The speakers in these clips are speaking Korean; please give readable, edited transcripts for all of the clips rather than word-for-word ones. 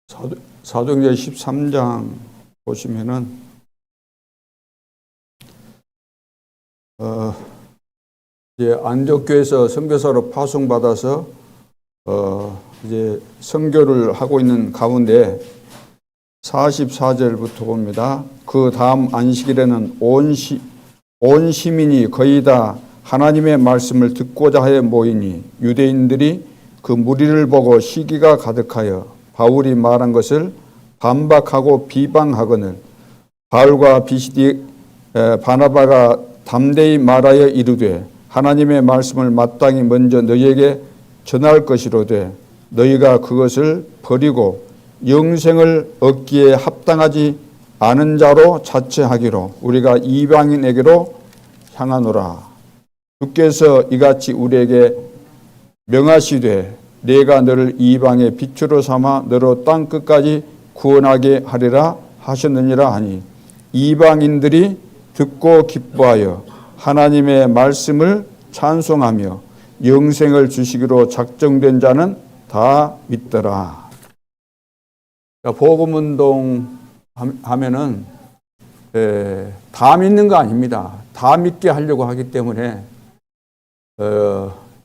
사도행전 13장 보시면은 이제 안디옥교에서 선교사로 파송받아서 이제 선교를 하고 있는 가운데 44절부터 봅니다. 그 다음 안식일에는 온 시민이 거의 다 하나님의 말씀을 듣고자 하여 모이니 유대인들이 그 무리를 보고 시기가 가득하여 바울이 말한 것을 반박하고 비방하거늘 바울과 바나바가 담대히 말하여 이르되 하나님의 말씀을 마땅히 먼저 너희에게 전할 것이로되 너희가 그것을 버리고 영생을 얻기에 합당하지 않은 자로 자처하기로 우리가 이방인에게로 향하노라. 주께서 이같이 우리에게 명하시되 내가 너를 이방의 빛으로 삼아 너로 땅 끝까지 구원하게 하리라 하셨느니라 하니 이방인들이 듣고 기뻐하여 하나님의 말씀을 찬송하며 영생을 주시기로 작정된 자는 다 믿더라. 복음운동 하면은 다 믿는 거 아닙니다. 다 믿게 하려고 하기 때문에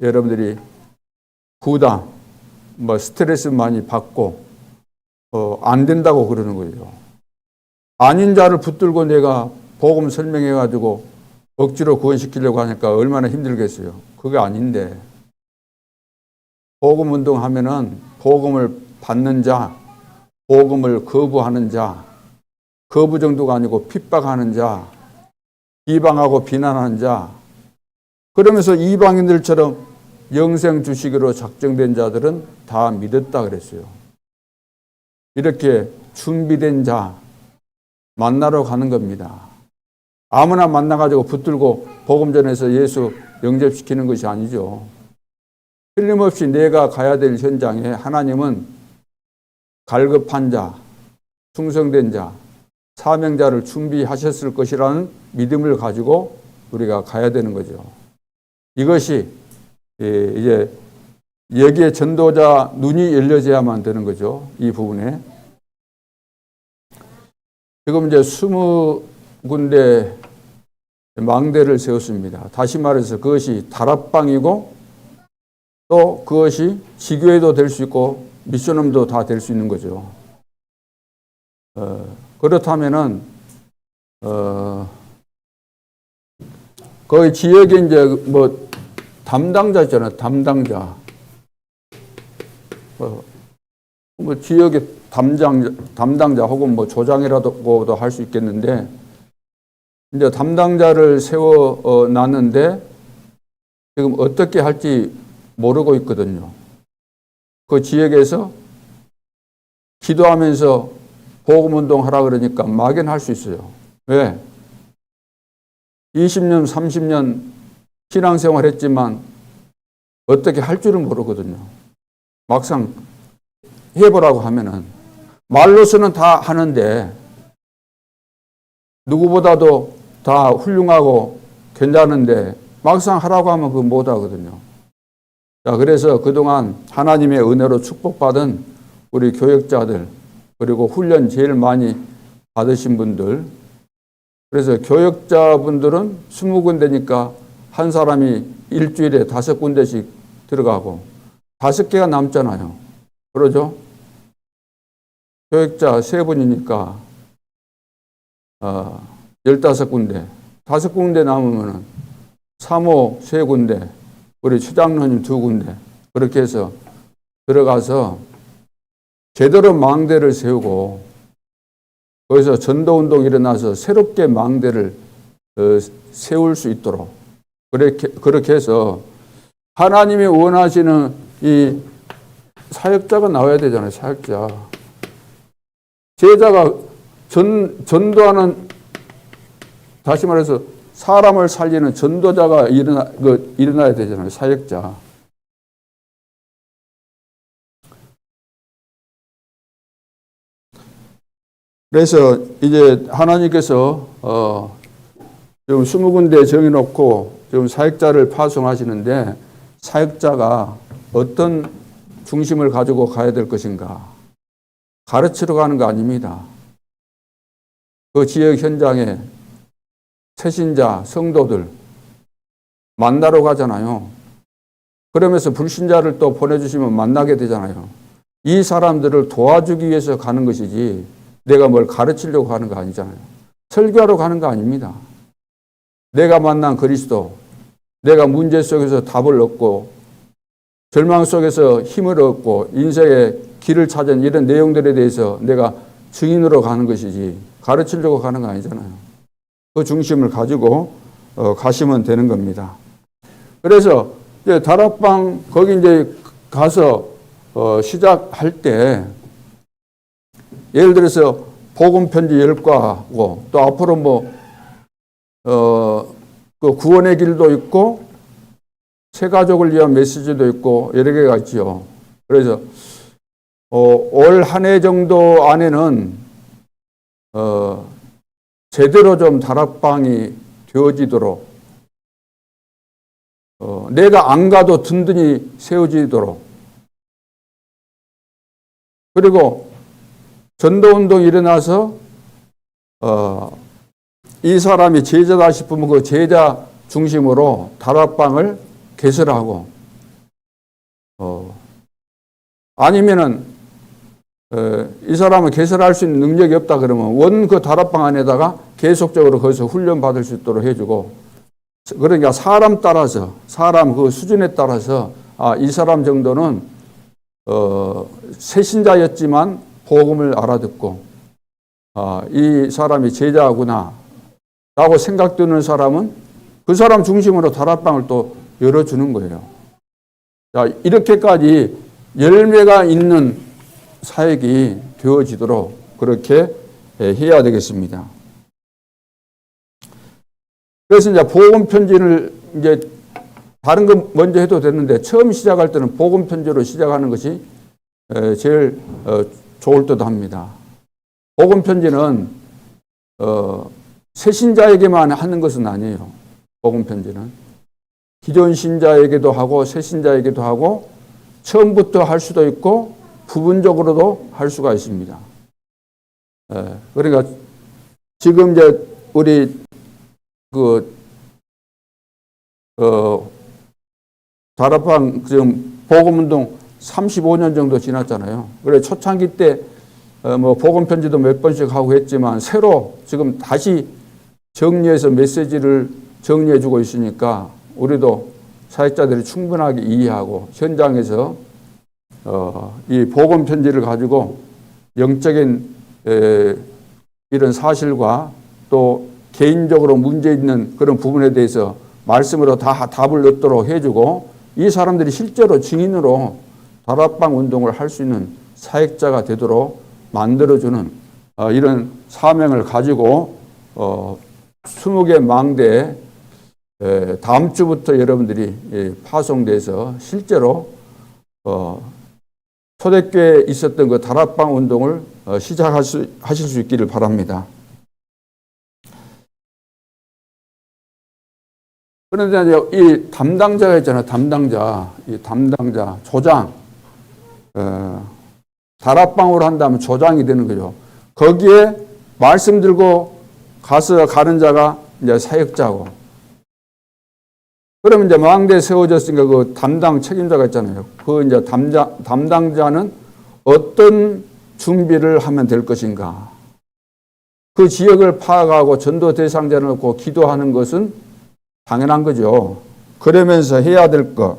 여러분들이 부담, 스트레스 많이 받고 안 된다고 그러는 거예요. 아닌 자를 붙들고 내가 복음 설명해가지고 억지로 구원시키려고 하니까 얼마나 힘들겠어요. 그게 아닌데 복음 운동하면은 복음을 받는 자, 복음을 거부하는 자, 거부 정도가 아니고 핍박하는 자, 비방하고 비난하는 자, 그러면서 이방인들처럼 영생 주시기로 작정된 자들은 다 믿었다 그랬어요. 이렇게 준비된 자 만나러 가는 겁니다. 아무나 만나가지고 붙들고 복음 전해서 예수 영접시키는 것이 아니죠. 틀림없이 내가 가야 될 현장에 하나님은 갈급한 자, 충성된 자, 사명자를 준비하셨을 것이라는 믿음을 가지고 우리가 가야 되는 거죠. 이것이 이제 여기에 전도자 눈이 열려져야만 되는 거죠. 이 부분에. 지금 이제 20군데 망대를 세웠습니다. 다시 말해서 그것이 다락방이고 또 그것이 지교회도 될 수 있고 미션홈도 다 될 수 있는 거죠. 그렇다면은 거기 지역에 이제 담당자 있잖아요. 담당자. 지역의 담당자 혹은 조장이라고도 할 수 있겠는데, 이제 담당자를 세워 놨는데, 지금 어떻게 할지 모르고 있거든요. 그 지역에서 기도하면서 복음운동 하라 그러니까 막연할 수 있어요. 왜? 20년, 30년 신앙생활 했지만 어떻게 할 줄은 모르거든요. 막상 해보라고 하면은 말로서는 다 하는데 누구보다도 다 훌륭하고 괜찮은데 막상 하라고 하면 그거 못 하거든요. 자, 그래서 그동안 하나님의 은혜로 축복받은 우리 교역자들 그리고 훈련 제일 많이 받으신 분들, 그래서 교역자분들은 20군데니까 한 사람이 일주일에 5군데씩 들어가고 5개가 남잖아요. 그러죠? 교역자 3분이니까 15군데, 5군데 남으면 사모 3군데, 우리 추장로님 2군데, 그렇게 해서 들어가서 제대로 망대를 세우고 거기서 전도운동이 일어나서 새롭게 망대를 세울 수 있도록 그렇게 해서 하나님이 원하시는 이 사역자가 나와야 되잖아요. 사역자. 제자가 전도하는, 다시 말해서 사람을 살리는 전도자가 일어나야 되잖아요. 사역자. 그래서 이제 하나님께서 지금 20군데 정해놓고 지금 사역자를 파송하시는데 사역자가 어떤 중심을 가지고 가야 될 것인가. 가르치러 가는 거 아닙니다. 그 지역 현장에 새신자, 성도들 만나러 가잖아요. 그러면서 불신자를 또 보내주시면 만나게 되잖아요. 이 사람들을 도와주기 위해서 가는 것이지 내가 뭘 가르치려고 가는 거 아니잖아요. 설교하러 가는 거 아닙니다. 내가 만난 그리스도, 내가 문제 속에서 답을 얻고 절망 속에서 힘을 얻고 인생의 길을 찾은 이런 내용들에 대해서 내가 증인으로 가는 것이지 가르치려고 가는 거 아니잖아요. 그 중심을 가지고 가시면 되는 겁니다. 그래서 이제 다락방 거기 이제 가서 시작할 때 예를 들어서 복음 편지 10과하고 또 앞으로 그 구원의 길도 있고 새 가족을 위한 메시지도 있고 여러 개가 있죠. 그래서 올 한 해 정도 안에는 제대로 좀 다락방이 되어지도록 내가 안 가도 든든히 세워지도록 그리고 전도운동이 일어나서 이 사람이 제자다 싶으면 그 제자 중심으로 다락방을 개설하고 아니면은 이 사람은 개설할 수 있는 능력이 없다 그러면 원 그 다락방 안에다가 계속적으로 거기서 훈련 받을 수 있도록 해주고 그러니까 사람 따라서 사람 그 수준에 따라서 이 사람 정도는 새신자였지만 복음을 알아듣고 이 사람이 제자구나 라고 생각되는 사람은 그 사람 중심으로 다락방을 또 열어주는 거예요. 자, 이렇게까지 열매가 있는 사역이 되어지도록 그렇게 해야 되겠습니다. 그래서 이제 복음 편지를 이제 다른 거 먼저 해도 되는데 처음 시작할 때는 복음 편지로 시작하는 것이 제일 좋을 듯 합니다. 복음 편지는 새신자에게만 하는 것은 아니에요. 복음 편지는 기존 신자에게도 하고 새 신자에게도 하고 처음부터 할 수도 있고 부분적으로도 할 수가 있습니다. 그러니까 지금 이제 우리 다락방 지금 복음운동 35년 정도 지났잖아요. 그래 초창기 때 복음 편지도 몇 번씩 하고 했지만 새로 지금 다시 정리해서 메시지를 정리해주고 있으니까 우리도 사역자들이 충분하게 이해하고 현장에서 이 복음 편지를 가지고 영적인 이런 사실과 또 개인적으로 문제 있는 그런 부분에 대해서 말씀으로 다 답을 얻도록 해주고 이 사람들이 실제로 증인으로 다락방 운동을 할 수 있는 사역자가 되도록 만들어주는 이런 사명을 가지고 20개 망대에 다음 주부터 여러분들이 파송돼서 실제로 초대교회에 있었던 그 다락방 운동을 하실 수 있기를 바랍니다. 그런데 이 담당자가 있잖아요. 이 담당자, 조장. 다락방으로 한다면 조장이 되는 거죠. 거기에 말씀 들고 가는 자가 이제 사역자고. 그러면 이제 망대에 세워졌으니까 그 담당 책임자가 있잖아요. 그 이제 담당자는 어떤 준비를 하면 될 것인가. 그 지역을 파악하고 전도 대상자를 놓고 기도하는 것은 당연한 거죠. 그러면서 해야 될 거.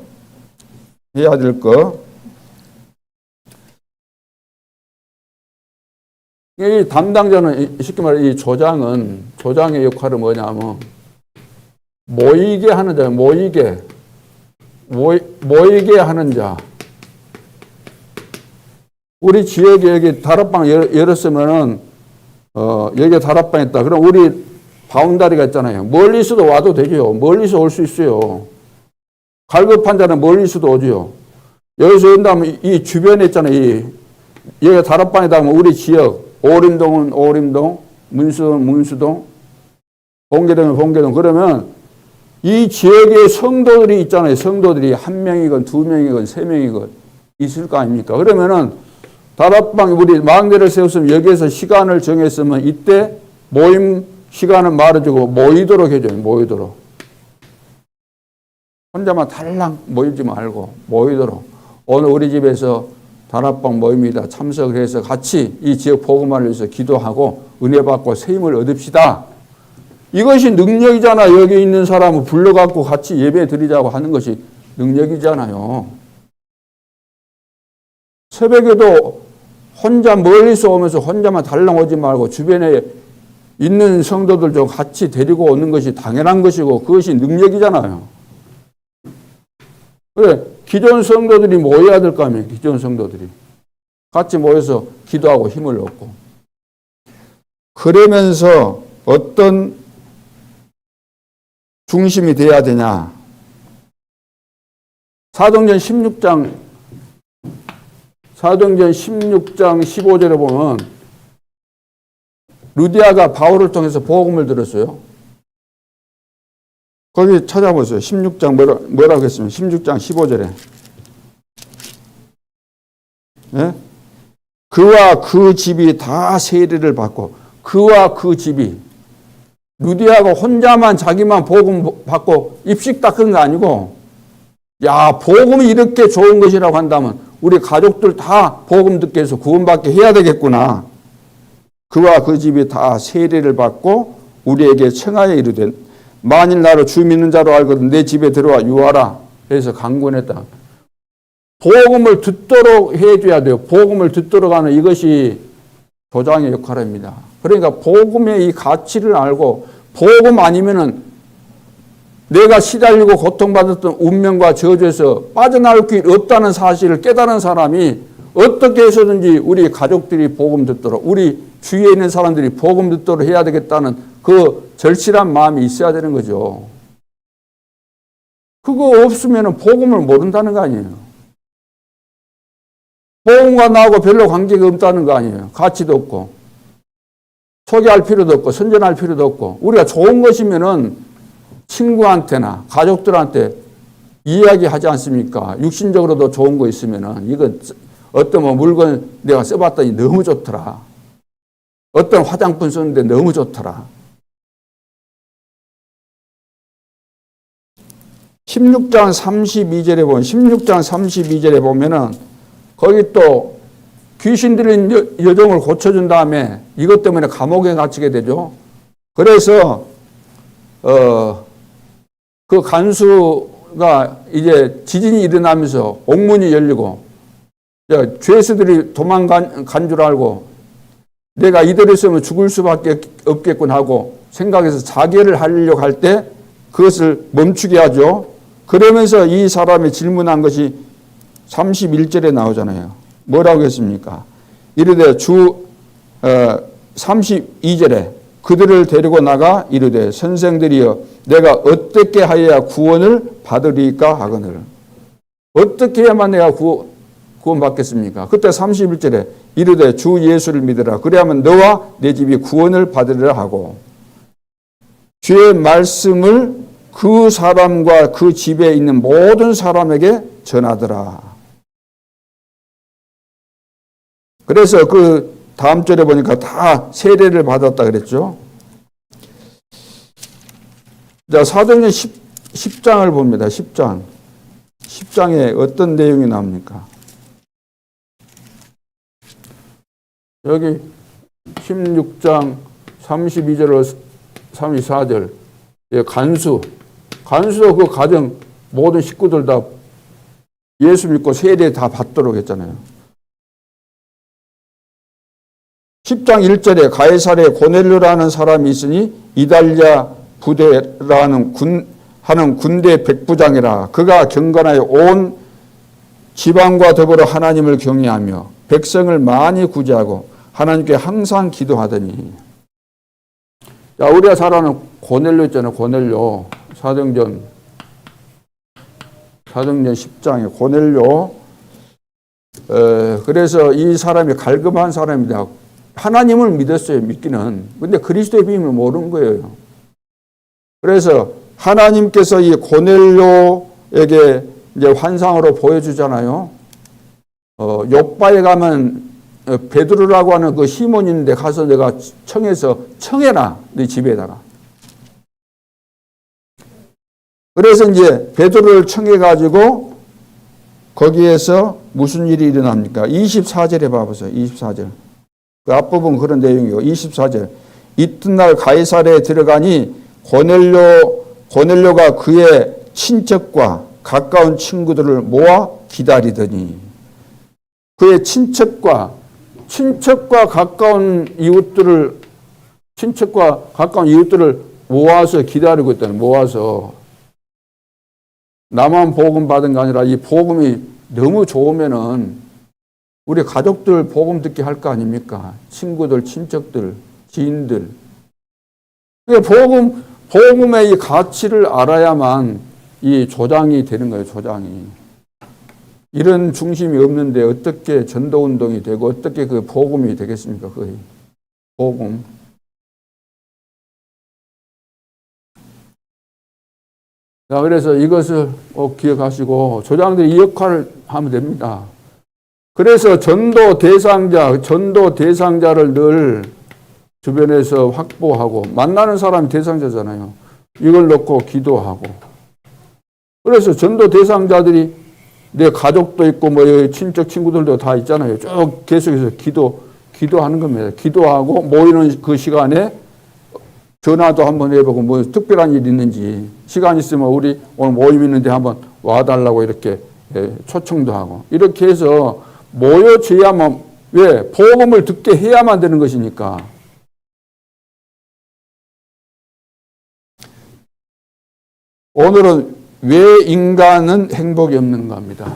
이 담당자는 쉽게 말해 이 조장의 역할은 뭐냐면 모이게 하는 자, 모이게 하는 자. 우리 지역에 여기 다락방 열었으면은 여기 다락방 있다. 그럼 우리 바운다리가 있잖아요. 멀리서도 와도 되죠. 멀리서 올 수 있어요. 갈급한 자는 멀리서도 오죠. 여기서 온다면 이 주변에 있잖아요. 여기 다락방이다 하면 우리 지역 오림동은 오림동, 문수동은 문수동, 봉계동은 봉계동. 그러면 이 지역의 성도들이 있잖아요. 성도들이 한 명이건 두 명이건 세 명이건 있을 거 아닙니까? 그러면은 다락방 우리 망대를 세웠으면 여기에서 시간을 정했으면 이때 모임 시간은 말해주고 모이도록 해줘요. 모이도록. 혼자만 달랑 모이지 말고 모이도록. 오늘 우리 집에서 다락방 모임이다 참석을 해서 같이 이 지역 복음화를 위해서 기도하고 은혜 받고 세임을 얻읍시다. 이것이 능력이잖아. 여기 있는 사람을 불러갖고 같이 예배 드리자고 하는 것이 능력이잖아요. 새벽에도 혼자 멀리서 오면서 혼자만 달랑 오지 말고 주변에 있는 성도들 좀 같이 데리고 오는 것이 당연한 것이고 그것이 능력이잖아요. 그래, 기존 성도들이 모여야 될 거 아니에요. 기존 성도들이. 같이 모여서 기도하고 힘을 얻고. 그러면서 어떤 중심이 돼야 되냐. 사도행전 16장 15절에 보면 루디아가 바울을 통해서 복음을 들었어요. 거기 찾아보세요. 16장 뭐라고 했습니까? 16장 15절에. 예? 그와 그 집이 다 세례를 받고 그와 그 집이 루디아가 혼자만 자기만 복음 받고 입식 닦은 거 아니고 야 복음이 이렇게 좋은 것이라고 한다면 우리 가족들 다 복음 듣게 해서 구원받게 해야 되겠구나. 그와 그 집이 다 세례를 받고 우리에게 청하여 이르되 만일 나를 주 믿는 자로 알거든 내 집에 들어와 유하라 해서 강권했다. 복음을 듣도록 해줘야 돼요. 복음을 듣도록 하는 이것이 교장의 역할입니다. 그러니까 복음의 이 가치를 알고 복음 아니면은 내가 시달리고 고통받았던 운명과 저주에서 빠져나올 길 없다는 사실을 깨달은 사람이 어떻게 해서든지 우리 가족들이 복음 듣도록 우리 주위에 있는 사람들이 복음 듣도록 해야 되겠다는 그 절실한 마음이 있어야 되는 거죠. 그거 없으면 복음을 모른다는 거 아니에요. 복음과 나하고 별로 관계가 없다는 거 아니에요. 가치도 없고 소개할 필요도 없고 선전할 필요도 없고 우리가 좋은 것이면은 친구한테나 가족들한테 이야기하지 않습니까? 육신적으로도 좋은 거 있으면은 이건 어떤 뭐 물건 내가 써봤더니 너무 좋더라. 어떤 화장품 썼는데 너무 좋더라. 16장 32절에 보면은 거기 또 귀신 들린 여종을 고쳐준 다음에 이것 때문에 감옥에 갇히게 되죠. 그래서 그 간수가 이제 지진이 일어나면서 옥문이 열리고 죄수들이 도망간 줄 알고 내가 이대로 있으면 죽을 수밖에 없겠군 하고 생각해서 자결을 하려고 할 때 그것을 멈추게 하죠. 그러면서 이 사람이 질문한 것이 31절에 나오잖아요. 뭐라고 했습니까? 이르되 32절에 그들을 데리고 나가 이르되 선생들이여 내가 어떻게 하여야 구원을 받으리까 하거늘. 어떻게 해야만 내가 구원받겠습니까? 그때 31절에 이르되 주 예수를 믿으라. 그래야만 너와 내 집이 구원을 받으리라 하고 주의 말씀을 그 사람과 그 집에 있는 모든 사람에게 전하더라. 그래서 그 다음 절에 보니까 다 세례를 받았다 그랬죠. 자, 사도행전 10장을 봅니다. 10장에 어떤 내용이 나옵니까? 여기 16장 32절 34절 간수도 그 가정 모든 식구들 다 예수 믿고 세례 다 받도록 했잖아요. 10장 1절에 가이사랴에 고넬료라는 사람이 있으니 이달랴 부대라는 군대 백부장이라. 그가 경건하여 온 지방과 더불어 하나님을 경외하며 백성을 많이 구제하고 하나님께 항상 기도하더니. 자, 우리가 잘 아는 고넬료 있잖아요. 고넬료. 사도행전 10장에 고넬료. 그래서 이 사람이 갈급한 사람입니다. 하나님을 믿었어요. 믿기는. 근데 그리스도의 비밀을 모르는 거예요. 그래서 하나님께서 이 고넬료에게 이제 환상으로 보여주잖아요. 욥바에 가면 베드로라고 하는 그 시몬 있는데 가서 내가 청해서 청해라 네 집에다가. 그래서 이제 베드로를 청해 가지고 거기에서 무슨 일이 일어납니까? 24절에 봐보세요. 24절. 그 앞부분 그런 내용이고 24절. 이튿날 가이사랴에 들어가니 고넬료가 그의 친척과 가까운 친구들을 모아 기다리더니 그의 친척과 가까운 이웃들을 모아서 기다리고 있다는 모아서 나만 복음 받은 게 아니라 이 복음이 너무 좋으면은 우리 가족들 복음 듣게 할 거 아닙니까? 친구들, 친척들, 지인들. 복음의 이 가치를 알아야만 이 조장이 되는 거예요, 조장이. 이런 중심이 없는데 어떻게 전도운동이 되고 어떻게 그 복음이 되겠습니까? 거의. 복음. 자, 그래서 이것을 꼭 기억하시고 조장들이 이 역할을 하면 됩니다. 그래서 전도 대상자를 늘 주변에서 확보하고 만나는 사람이 대상자잖아요. 이걸 놓고 기도하고. 그래서 전도 대상자들이 내 가족도 있고 뭐 친척 친구들도 다 있잖아요. 쭉 계속해서 기도하는 겁니다. 기도하고 모이는 그 시간에 전화도 한번 해보고 뭐 특별한 일이 있는지 시간 있으면 우리 오늘 모임 있는데 한번 와달라고 이렇게 초청도 하고 이렇게 해서 모여져야만 왜 복음을 듣게 해야만 되는 것이니까. 오늘은 왜 인간은 행복이 없는가입니다.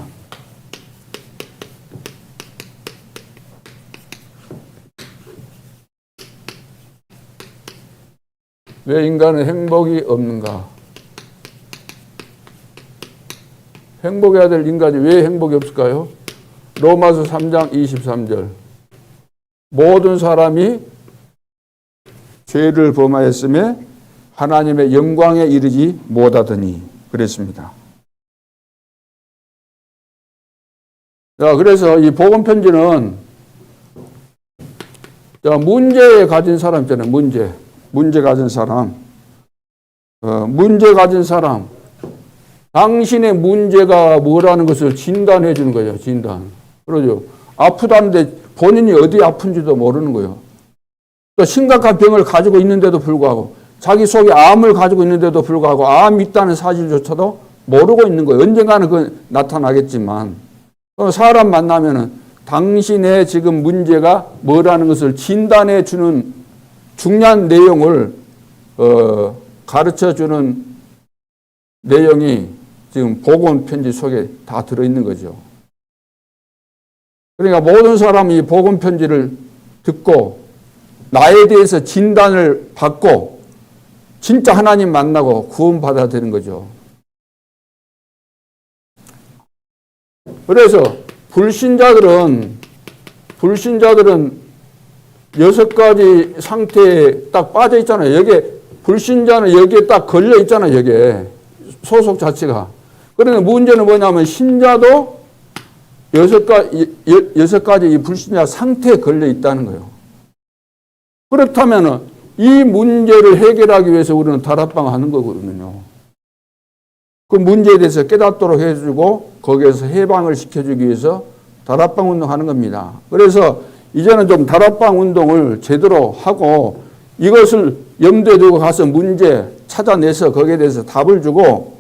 왜 인간은 행복이 없는가? 행복해야 될 인간이 왜 행복이 없을까요? 로마서 3장 23절. 모든 사람이 죄를 범하였음에 하나님의 영광에 이르지 못하더니 그랬습니다. 자, 그래서 이 복음 편지는 문제 가진 사람 있잖아요. 문제 가진 사람. 문제 가진 사람. 당신의 문제가 뭐라는 것을 진단해 주는 거예요. 진단. 그러죠. 아프다는데 본인이 어디 아픈지도 모르는 거예요. 또 심각한 병을 가지고 있는데도 불구하고 자기 속에 암을 가지고 있는데도 불구하고 암이 있다는 사실조차도 모르고 있는 거예요. 언젠가는 그 나타나겠지만 사람 만나면은 당신의 지금 문제가 뭐라는 것을 진단해 주는 중요한 내용을 가르쳐 주는 내용이 지금 복음 편지 속에 다 들어있는 거죠. 그러니까 모든 사람이 복음 편지를 듣고 나에 대해서 진단을 받고 진짜 하나님 만나고 구원받아야 되는 거죠. 그래서 불신자들은 6가지 상태에 딱 빠져 있잖아요. 여기에 불신자는 여기에 딱 걸려 있잖아요. 여기에 소속 자체가. 그런데 문제는 뭐냐면 신자도 6가지 이 불신자 상태에 걸려 있다는 거예요. 그렇다면 이 문제를 해결하기 위해서 우리는 다락방 하는 거거든요. 그 문제에 대해서 깨닫도록 해주고 거기에서 해방을 시켜주기 위해서 다락방 운동하는 겁니다. 그래서 이제는 좀 다락방 운동을 제대로 하고 이것을 염두에 두고 가서 문제 찾아내서 거기에 대해서 답을 주고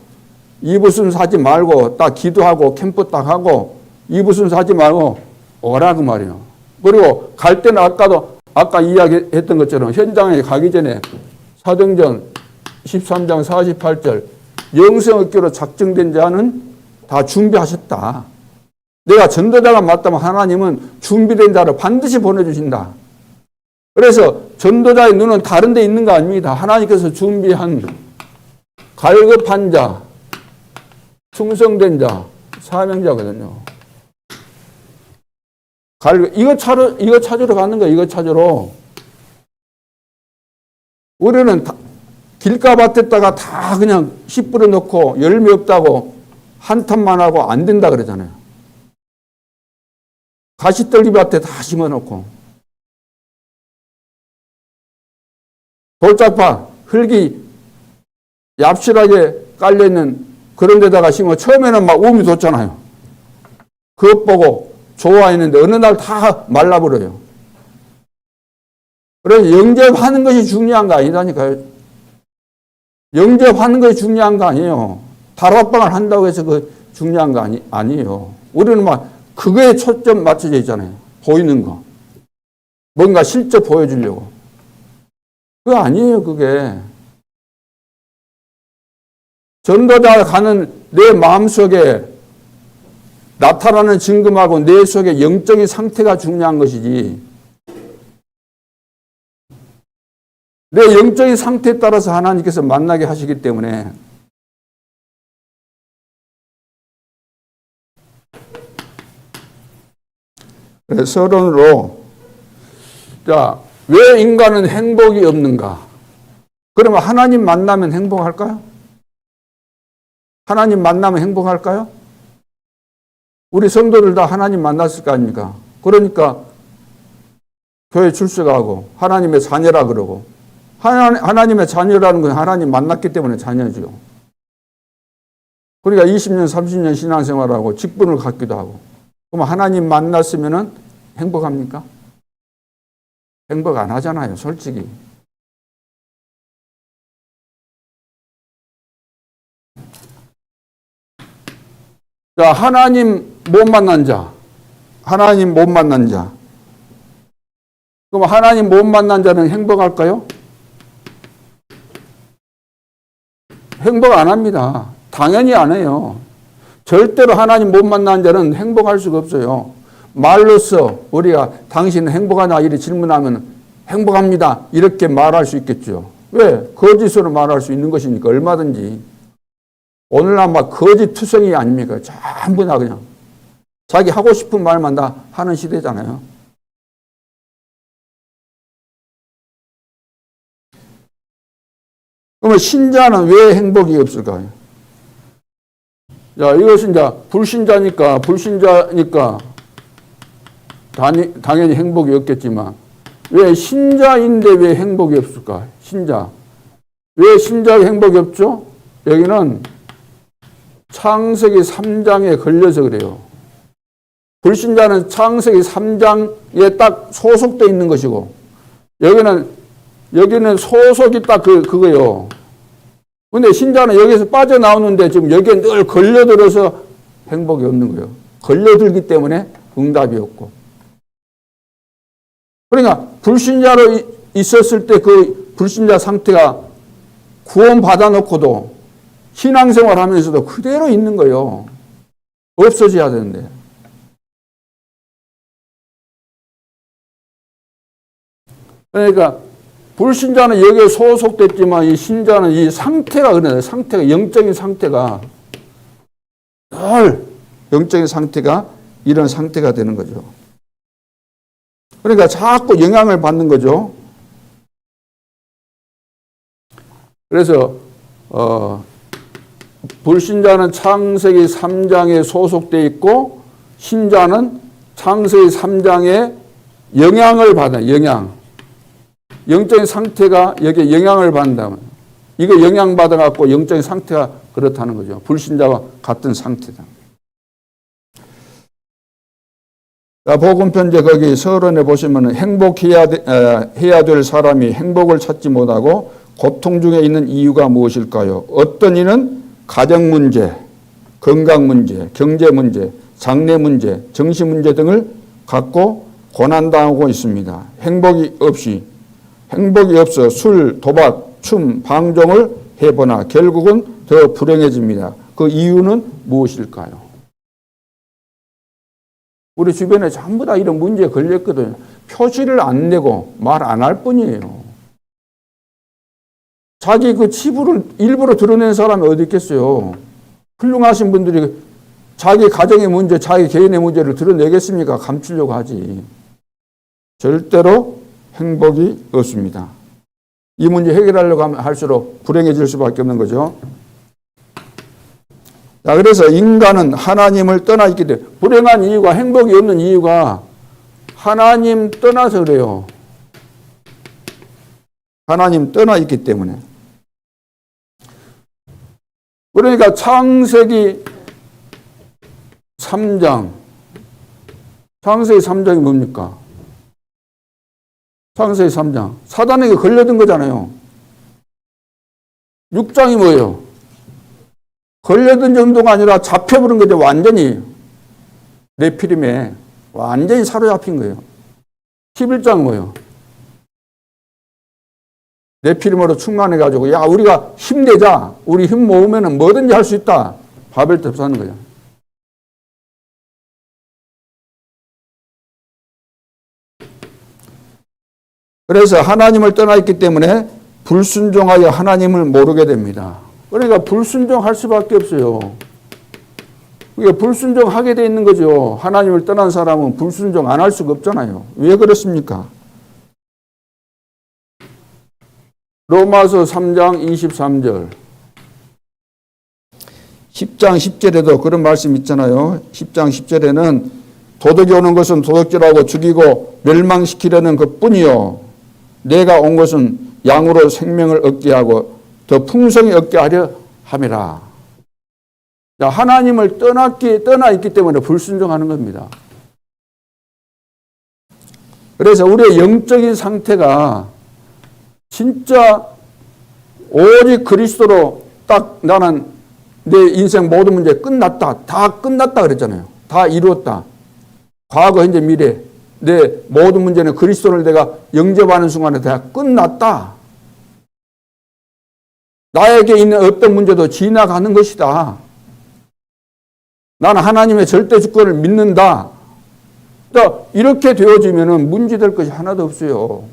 이부순 사지 말고 딱 기도하고 캠프 딱 하고 이부순 사지 말고 오라고 말이에요. 그리고 갈 때는 아까 이야기했던 것처럼 현장에 가기 전에 사도행전 13장 48절 영성업계로 작정된 자는 다 준비하셨다. 내가 전도자가 맞다면 하나님은 준비된 자를 반드시 보내주신다. 그래서 전도자의 눈은 다른 데 있는 거 아닙니다. 하나님께서 준비한 갈급한 자, 충성된 자, 사명자거든요. 이거 찾으러 가는 거예요. 이거 찾으러. 우리는 길가밭에다가 다 그냥 씨 뿌려 놓고 열매 없다고 한탄만 하고 안 된다 그러잖아요. 가시떨기밭에 다 심어놓고 돌짝밭, 흙이 얍실하게 깔려있는 그런 데다가 심어 처음에는 막 우음이 돋잖아요. 그것 보고 좋아했는데 어느 날 다 말라버려요. 그래서 영접하는 것이 중요한 거 아니라니까요. 영접하는 것이 중요한 거 아니에요. 다락방을 한다고 해서 그 중요한 거 아니에요. 우리는 막 그거에 초점 맞춰져 있잖아요. 보이는 거. 뭔가 실제 보여주려고. 그거 아니에요, 그게. 전도자 가는 내 마음속에 나타나는 증거하고 내 속의 영적인 상태가 중요한 것이지. 내 영적인 상태에 따라서 하나님께서 만나게 하시기 때문에 서론으로 자, 왜 인간은 행복이 없는가? 그러면 하나님 만나면 행복할까요? 하나님 만나면 행복할까요? 우리 성도들 다 하나님 만났을 거 아닙니까? 그러니까 교회 출석하고 하나님의 자녀라 그러고 하나님의 자녀라는 건 하나님 만났기 때문에 자녀죠. 그러니까 20년, 30년 신앙생활하고 직분을 갖기도 하고 그럼 하나님 만났으면 행복합니까? 행복 안 하잖아요, 솔직히. 자, 하나님 못 만난 자. 하나님 못 만난 자. 그럼 하나님 못 만난 자는 행복할까요? 행복 안 합니다. 당연히 안 해요. 절대로 하나님 못 만난 자는 행복할 수가 없어요. 말로써 우리가 당신은 행복하냐 이렇게 질문하면 행복합니다. 이렇게 말할 수 있겠죠. 왜? 거짓으로 말할 수 있는 것이니까 얼마든지. 오늘날 막 거짓 투성이 아닙니까? 전부 다 그냥 자기 하고 싶은 말만 다 하는 시대잖아요. 그러면 신자는 왜 행복이 없을까요? 자, 이것은 이제 불신자니까 당연히 행복이 없겠지만 왜 신자인데 왜 행복이 없을까? 신자. 왜 신자가 행복이 없죠? 여기는 창세기 3장에 걸려서 그래요. 불신자는 창세기 3장에 딱 소속되어 있는 것이고 여기는 소속이 딱 그거예요. 근데 신자는 여기서 빠져나오는데 지금 여기에 늘 걸려들어서 행복이 없는 거예요. 걸려들기 때문에 응답이 없고. 그러니까 불신자로 있었을 때 그 불신자 상태가 구원 받아놓고도 신앙생활 하면서도 그대로 있는 거예요. 없어져야 되는데. 그러니까 불신자는 여기에 소속됐지만 이 신자는 이 상태가 그래요. 상태가 영적인 상태가 늘 영적인 상태가 이런 상태가 되는 거죠. 그러니까 자꾸 영향을 받는 거죠. 그래서 불신자는 창세기 3장에 소속되어 있고 신자는 창세기 3장에 영향을 받아요. 영적인 상태가 여기에 영향을 받는다면 이거 영향받아갖고 영적인 상태가 그렇다는 거죠. 불신자와 같은 상태다. 복음편제 거기 서론에 보시면 행복해야 될 사람이 행복을 찾지 못하고 고통 중에 있는 이유가 무엇일까요? 어떤 이는 가정 문제, 건강 문제, 경제 문제, 장래 문제, 정신 문제 등을 갖고 고난당하고 있습니다. 행복이 없어 술, 도박, 춤, 방종을 해보나 결국은 더 불행해집니다. 그 이유는 무엇일까요? 우리 주변에 전부 다 이런 문제에 걸렸거든요. 표시를 안 내고 말 안 할 뿐이에요. 자기 그 치부를 일부러 드러낸 사람이 어디 있겠어요. 훌륭하신 분들이 자기 가정의 문제, 자기 개인의 문제를 드러내겠습니까? 감추려고 하지. 절대로 행복이 없습니다. 이 문제 해결하려고 하면 할수록 불행해질 수밖에 없는 거죠. 자, 그래서 인간은 하나님을 떠나 있기 때문에 불행한 이유가 행복이 없는 이유가 하나님 떠나서 그래요. 하나님 떠나 있기 때문에. 그러니까 창세기 3장. 창세기 3장이 뭡니까? 창세기 3장. 사단에게 걸려든 거잖아요. 6장이 뭐예요? 걸려든 정도가 아니라 잡혀버린 거죠. 완전히. 네피림에 완전히 사로잡힌 거예요. 11장 뭐예요? 네피림으로 충만해가지고, 야, 우리가 힘내자. 우리 힘 모으면 뭐든지 할 수 있다. 바벨 탑 사는 거예요. 그래서 하나님을 떠나 있기 때문에 불순종하여 하나님을 모르게 됩니다. 그러니까 불순종할 수밖에 없어요. 그게 불순종하게 돼 있는 거죠. 하나님을 떠난 사람은 불순종 안 할 수가 없잖아요. 왜 그렇습니까? 로마서 3장 23절. 10장 10절에도 그런 말씀 있잖아요. 10장 10절에는 도덕이 오는 것은 도덕질하고 죽이고 멸망시키려는 것뿐이요. 내가 온 것은 양으로 생명을 얻게 하고 더 풍성히 얻게 하려 함이라. 자, 하나님을 떠나 있기 때문에 불순종하는 겁니다. 그래서 우리의 영적인 상태가 진짜 오직 그리스도로 딱 나는 내 인생 모든 문제 끝났다. 다 끝났다 그랬잖아요. 다 이루었다. 과거, 현재, 미래. 내 모든 문제는 그리스도를 내가 영접하는 순간에 다 끝났다. 나에게 있는 어떤 문제도 지나가는 것이다. 나는 하나님의 절대 주권을 믿는다. 이렇게 되어지면 문제될 것이 하나도 없어요.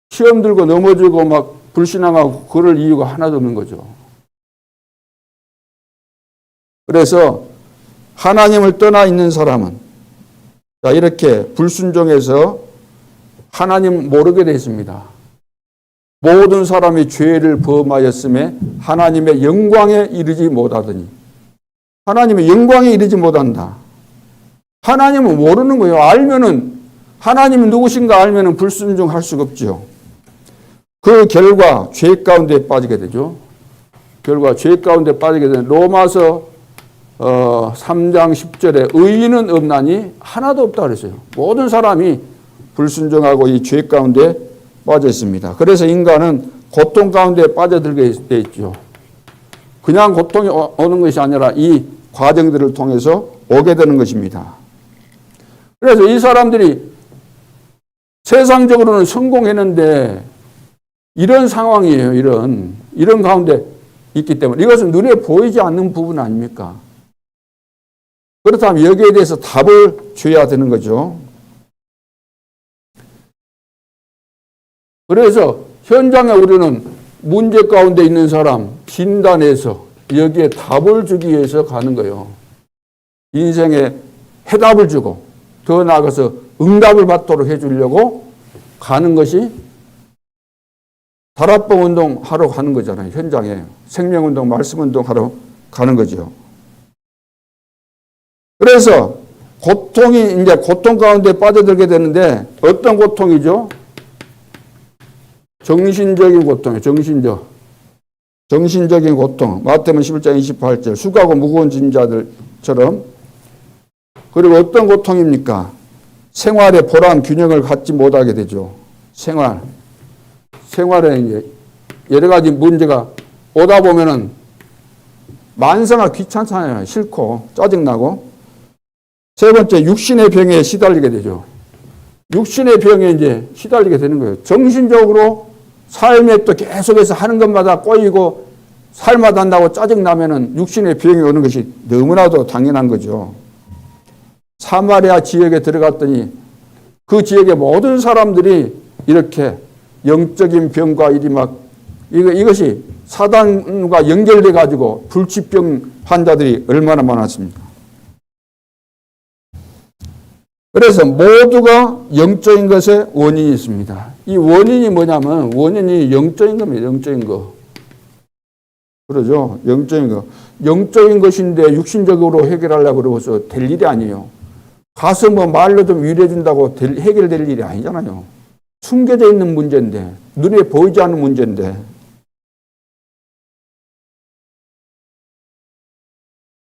시험 들고 넘어지고 막 불신앙하고 그럴 이유가 하나도 없는 거죠. 그래서 하나님을 떠나 있는 사람은 이렇게 불순종해서 하나님 모르게 되어 있습니다. 모든 사람이 죄를 범하였음에 하나님의 영광에 이르지 못하더니 하나님의 영광에 이르지 못한다. 하나님은 모르는 거예요. 알면은 하나님이 누구신가 알면은 불순종할 수가 없죠. 그 결과 죄 가운데 빠지게 되죠. 결과 죄 가운데 빠지게 되는 로마서 3장 10절에 의인은 없나니 하나도 없다 그랬어요. 모든 사람이 불순종하고 이 죄 가운데 빠져 있습니다. 그래서 인간은 고통 가운데 빠져들게 돼 있죠. 그냥 고통이 오는 것이 아니라 이 과정들을 통해서 오게 되는 것입니다. 그래서 이 사람들이 세상적으로는 성공했는데 이런 상황이에요. 이런 가운데 있기 때문에 이것은 눈에 보이지 않는 부분 아닙니까? 그렇다면 여기에 대해서 답을 줘야 되는 거죠. 그래서 현장에 우리는 문제 가운데 있는 사람 진단해서 여기에 답을 주기 위해서 가는 거예요. 인생에 해답을 주고 더 나아가서 응답을 받도록 해주려고 가는 것이 다락방 운동 하러 가는 거잖아요. 현장에 생명운동, 말씀운동 하러 가는 거죠. 그래서 고통이 이제 고통 가운데 빠져들게 되는데 어떤 고통이죠? 정신적인 고통이에요. 정신적인 고통. 마태복음 11장 28절 수고하고 무거운 짐 자들처럼. 그리고 어떤 고통입니까? 생활의 보람 균형을 갖지 못하게 되죠. 생활에 이제 여러 가지 문제가 오다 보면은 만성아 귀찮잖아요. 싫고 짜증나고. 세 번째 육신의 병에 시달리게 되죠. 육신의 병에 이제 시달리게 되는 거예요. 정신적으로 삶에 또 계속해서 하는 것마다 꼬이고 살마다 한다고 짜증나면은 육신의 병이 오는 것이 너무나도 당연한 거죠. 사마리아 지역에 들어갔더니 그 지역의 모든 사람들이 이렇게 영적인 병과 일이 막 이것이 사단과 연결돼 가지고 불치병 환자들이 얼마나 많았습니까? 그래서 모두가 영적인 것에 원인이 있습니다. 이 원인이 뭐냐면 원인이 영적인 겁니다. 영적인 거. 그러죠? 영적인 거. 영적인 것인데 육신적으로 해결하려고 그러고서 될 일이 아니에요. 가서 뭐 말로 좀 위로해준다고 해결될 일이 아니잖아요. 숨겨져 있는 문제인데, 눈에 보이지 않는 문제인데.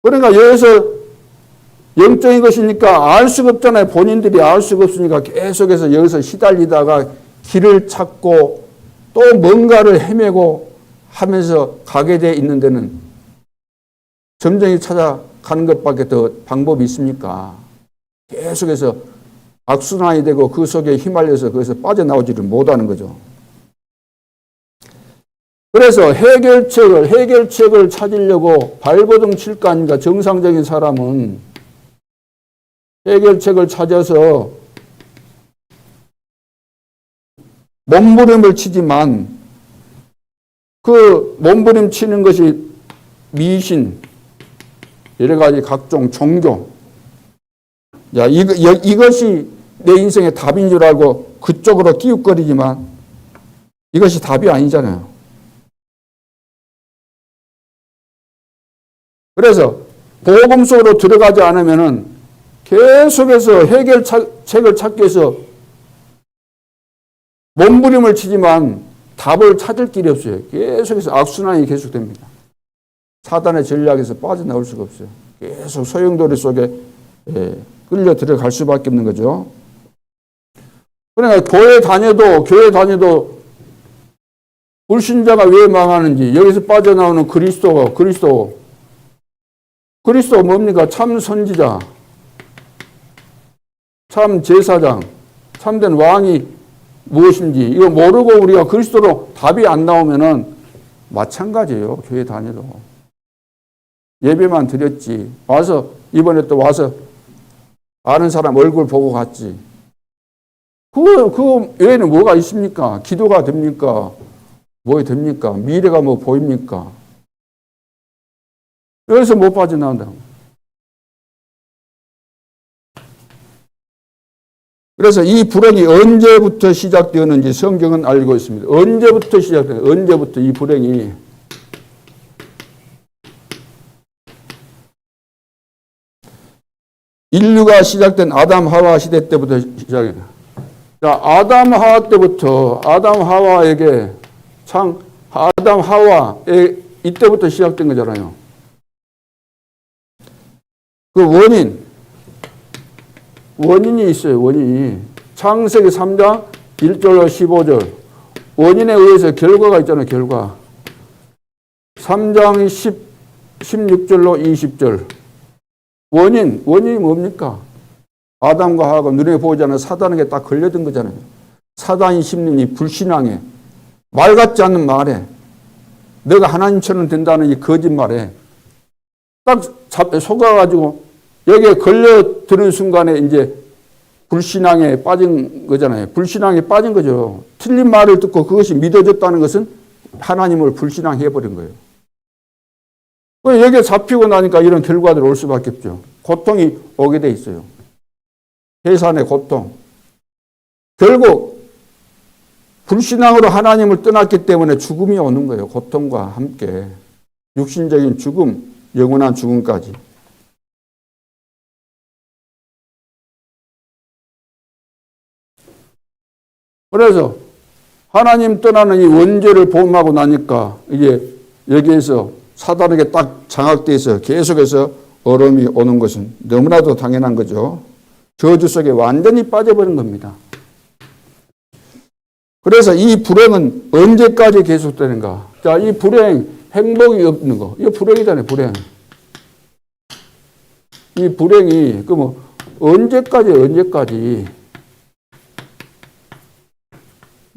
그러니까 여기서 영적인 것이니까 알 수가 없잖아요. 본인들이 알 수가 없으니까 계속해서 여기서 시달리다가 길을 찾고 또 뭔가를 헤매고 하면서 가게 돼 있는 데는 점쟁이 찾아가는 것밖에 더 방법이 있습니까? 계속해서 악순환이 되고 그 속에 휘말려서 거기서 빠져나오지를 못하는 거죠. 그래서 해결책을 찾으려고 발버둥 칠 거 아닙니까? 정상적인 사람은 해결책을 찾아서 몸부림을 치지만 그 몸부림 치는 것이 미신, 여러 가지 각종 종교, 야, 이것이 내 인생의 답인 줄 알고 그쪽으로 기웃거리지만 이것이 답이 아니잖아요. 그래서 복음 속으로 들어가지 않으면은 계속해서 해결책을 찾기 위해서 몸부림을 치지만 답을 찾을 길이 없어요. 계속해서 악순환이 계속됩니다. 사단의 전략에서 빠져나올 수가 없어요. 계속 소용돌이 속에 끌려 들어갈 수밖에 없는 거죠. 그러니까 교회 다녀도 불신자가 왜 망하는지, 여기서 빠져나오는 그리스도 뭡니까? 참 선지자, 참 제사장, 참된 왕이 무엇인지 이거 모르고 우리가 그리스도로 답이 안 나오면은 마찬가지예요. 교회 다녀도. 예배만 드렸지. 이번에 또 와서 아는 사람 얼굴 보고 갔지. 그 외에는 뭐가 있습니까? 기도가 됩니까? 뭐 됩니까? 미래가 뭐 보입니까? 여기서 못 빠져나온다고. 그래서 이 불행이 언제부터 시작되었는지 성경은 알고 있습니다. 언제부터 시작돼요? 언제부터 이 불행이. 인류가 시작된 아담 하와 시대 때부터 시작해요. 자, 아담 하와 때부터 아담 하와에게 아담 하와의 이때부터 시작된 거잖아요. 그 원인이 있어요. 원인이. 창세기 3장 1절로 15절. 원인에 의해서 결과가 있잖아요. 결과. 3장 16절로 20절. 원인이 뭡니까? 아담과 하와가 눈에 보이지 않는 사단에게 딱 걸려든 거잖아요. 사단이 심는 이 불신앙에, 말 같지 않는 말에, 너가 하나님처럼 된다는 이 거짓말에 딱 속아가지고 여기에 걸려드는 순간에 이제 불신앙에 빠진 거잖아요. 불신앙에 빠진 거죠. 틀린 말을 듣고 그것이 믿어졌다는 것은 하나님을 불신앙해버린 거예요. 여기에 잡히고 나니까 이런 결과들이 올 수밖에 없죠. 고통이 오게 돼 있어요. 해산의 고통. 결국 불신앙으로 하나님을 떠났기 때문에 죽음이 오는 거예요. 고통과 함께. 육신적인 죽음, 영원한 죽음까지. 그래서 하나님 떠나는 이 원죄를 범하고 나니까 이게 여기에서 사단에게 딱 장악돼서 계속해서 어려움이 오는 것은 너무나도 당연한 거죠. 저주 속에 완전히 빠져버린 겁니다. 그래서 이 불행은 언제까지 계속되는가? 자, 이 불행, 행복이 없는 거. 이거 불행이잖아요, 불행. 이 불행이, 언제까지.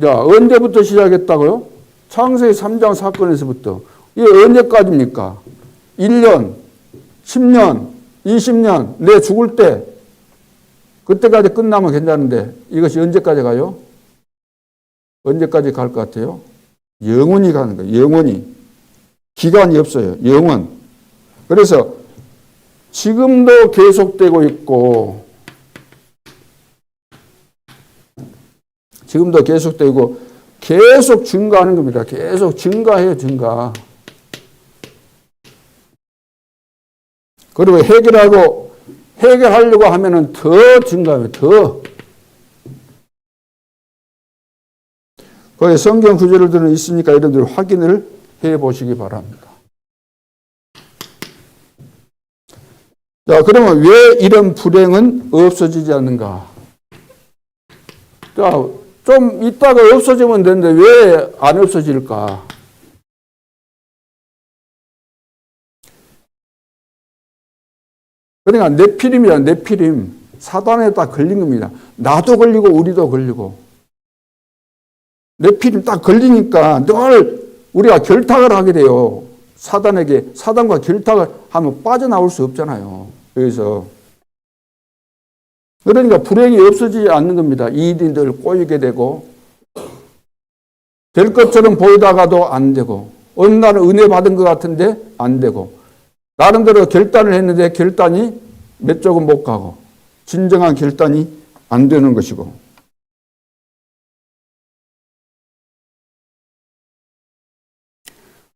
자, 언제부터 시작했다고요? 창세기 3장 사건에서부터. 이게 언제까지입니까? 1년, 10년, 20년, 내 죽을 때, 그때까지 끝나면 괜찮은데, 이것이 언제까지 가요? 언제까지 갈 것 같아요? 영원히 가는 거예요. 영원히. 기간이 없어요. 영원. 그래서 지금도 계속되고 있고, 계속 증가하는 겁니다. 계속 증가해요, 증가. 그리고 해결하고 해결하려고 하면은 더 증가해요. 더. 거기 성경 구절들은 있으니까 여러분들 확인을 해 보시기 바랍니다. 자, 그러면 왜 이런 불행은 없어지지 않는가? 자, 좀 있다가 없어지면 되는데 왜 안 없어질까? 그러니까 네피림이야, 네피림. 사단에 딱 걸린 겁니다. 나도 걸리고 우리도 걸리고. 네피림 딱 걸리니까 늘 우리가 결탁을 하게 돼요. 사단과 결탁을 하면 빠져나올 수 없잖아요. 그러니까 불행이 없어지지 않는 겁니다. 일이 늘 꼬이게 되고, 될 것처럼 보이다가도 안 되고, 어느 날은 은혜 받은 것 같은데 안 되고, 나름대로 결단을 했는데 결단이 몇 쪽은 못 가고, 진정한 결단이 안 되는 것이고.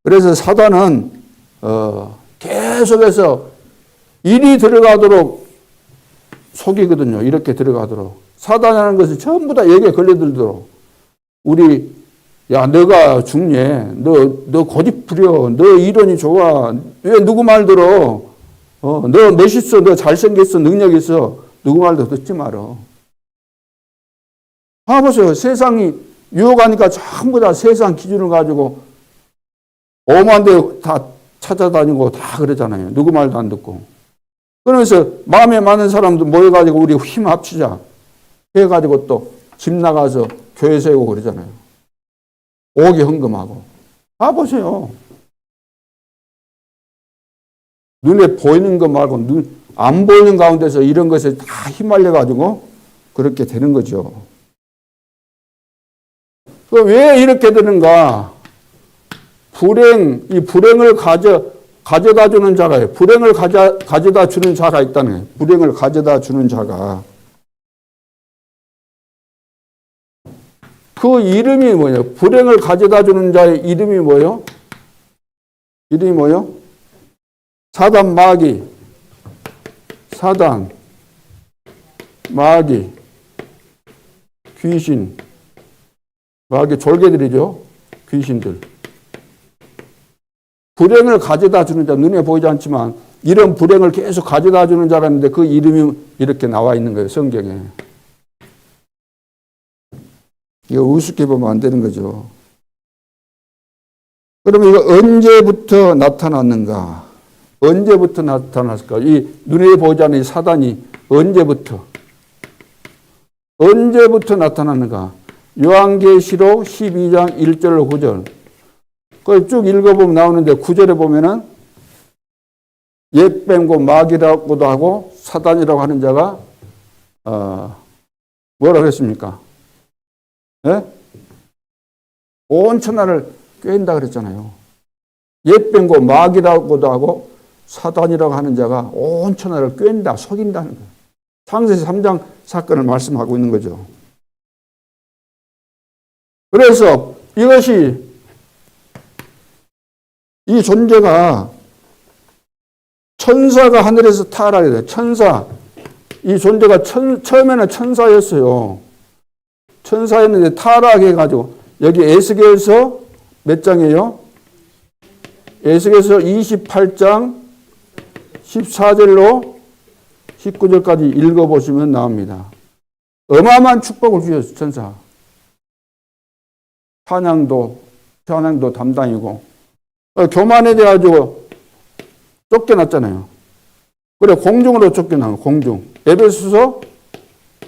그래서 사단은 계속해서 일이 들어가도록 속이거든요. 이렇게 들어가도록. 사단이라는 것은 전부 다 여기에 걸려들도록. 야, 너가 중요해. 너 고집 부려. 너 이론이 좋아. 왜 누구 말 들어? 너 멋있어. 너 잘생겼어. 능력 있어. 누구 말도 듣지 마라. 봐보세요. 세상이 유혹하니까 전부 다 세상 기준을 가지고 오만 대 다 찾아다니고 다 그러잖아요. 누구 말도 안 듣고. 그러면서 마음에 맞는 사람들 모여가지고 우리 힘 합치자 해가지고 또 집 나가서 교회 세우고 그러잖아요. 오기 헌금하고. 봐보세요. 눈에 보이는 것 말고 안 보이는 가운데서 이런 것에 다 휘말려가지고 그렇게 되는 거죠. 왜 이렇게 되는가? 이 불행을 가져다 주는 자가, 불행을 가져다 주는 자가 있다는 거예요. 불행을 가져다 주는 자가. 그 이름이 뭐예요? 불행을 가져다 주는 자의 이름이 뭐예요? 이름이 뭐예요? 사단, 마귀, 귀신, 마귀 졸개들이죠. 귀신들. 불행을 가져다 주는 자, 눈에 보이지 않지만 이런 불행을 계속 가져다 주는 자가 있는데 그 이름이 이렇게 나와 있는 거예요. 성경에. 이거 우습게 보면 안 되는 거죠. 그러면 이거 언제부터 나타났는가? 언제부터 나타났을까? 이 눈에 보이지 않는 이 사단이 언제부터 나타났는가? 요한계시록 12장 1절 9절. 그걸 쭉 읽어보면 나오는데 9절에 보면은 옛뱀고 마귀라고도 하고 사단이라고 하는 자가 뭐라고 했습니까? 네? 온 천하를 꿰인다 그랬잖아요. 옛뱀고 마귀라고도 하고 사단이라고 하는 자가 온 천하를 꿰인다, 속인다는 거예요. 창세기 3장 사건을 말씀하고 있는 거죠. 그래서 이 존재가 천사가 하늘에서 타락하게 돼요. 이 존재가 처음에는 천사였어요. 천사였는데 타락해가지고 여기 에스겔서 몇 장이에요? 에스겔서 28장 14절로 19절까지 읽어보시면 나옵니다. 어마어마한 축복을 주셨어요. 천사. 찬양도 담당이고 교만해져가지고 쫓겨났잖아요. 그래 공중으로 쫓겨난 공중. 에베소서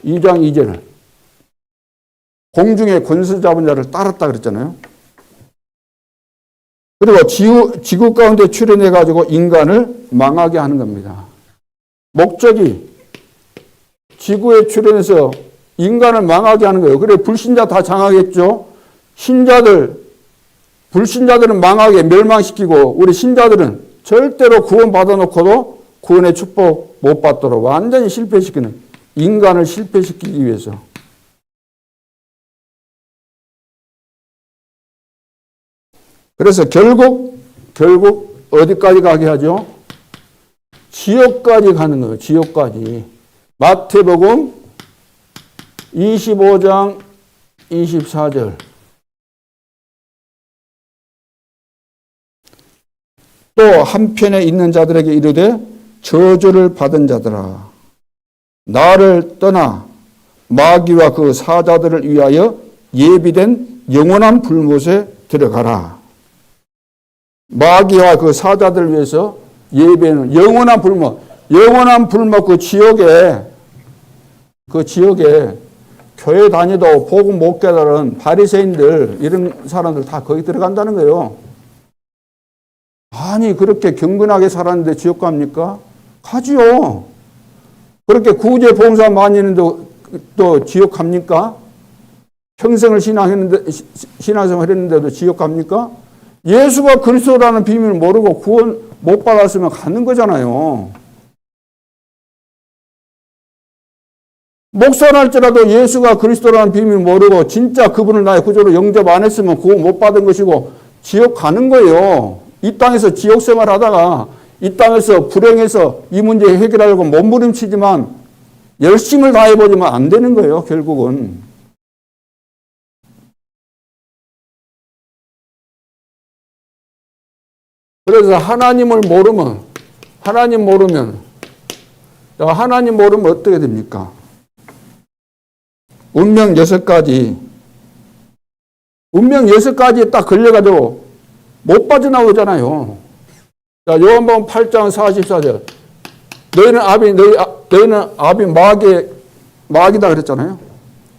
2장 2절. 공중에 권세 잡은 자를 따랐다 그랬잖아요. 그리고 지구 가운데 출현해가지고 인간을 망하게 하는 겁니다. 목적이 지구에 출현해서 인간을 망하게 하는 거예요. 그래 불신자 다 장하겠죠. 불신자들은 망하게 멸망시키고 우리 신자들은 절대로 구원 받아놓고도 구원의 축복 못 받도록 완전히 실패시키는, 인간을 실패시키기 위해서. 그래서 결국 어디까지 가게 하죠? 지옥까지 가는 거예요. 지옥까지. 마태복음 25장 24절. 또 한편에 있는 자들에게 이르되 저주를 받은 자들아 나를 떠나 마귀와 그 사자들을 위하여 예비된 영원한 불못에 들어가라. 마귀와 그 사자들을 위해서 예배는 영원한 불못, 영원한 불못 그 지옥에 교회 다니도 복음 못 깨달은 바리새인들 이런 사람들 다 거기 들어간다는 거예요. 아니 그렇게 경건하게 살았는데 지옥 갑니까? 가지요. 그렇게 구제 봉사 많이 했는데 또 지옥 갑니까? 평생을 신앙생활 했는데도 지옥 갑니까? 예수가 그리스도라는 비밀을 모르고 구원 못 받았으면 가는 거잖아요. 목사랄지라도 예수가 그리스도라는 비밀을 모르고 진짜 그분을 나의 구조로 영접 안 했으면 구원 못 받은 것이고 지옥 가는 거예요. 이 땅에서 지옥 생활하다가 이 땅에서 불행해서 이 문제 해결하려고 몸부림치지만 열심을 다해보지만 안 되는 거예요. 결국은. 그래서 하나님을 모르면 하나님 모르면 어떻게 됩니까? 운명 6가지에 딱 걸려가지고 못 빠져나오잖아요. 자, 요한복음 8장 44절. 너희는 아비 마귀다 그랬잖아요.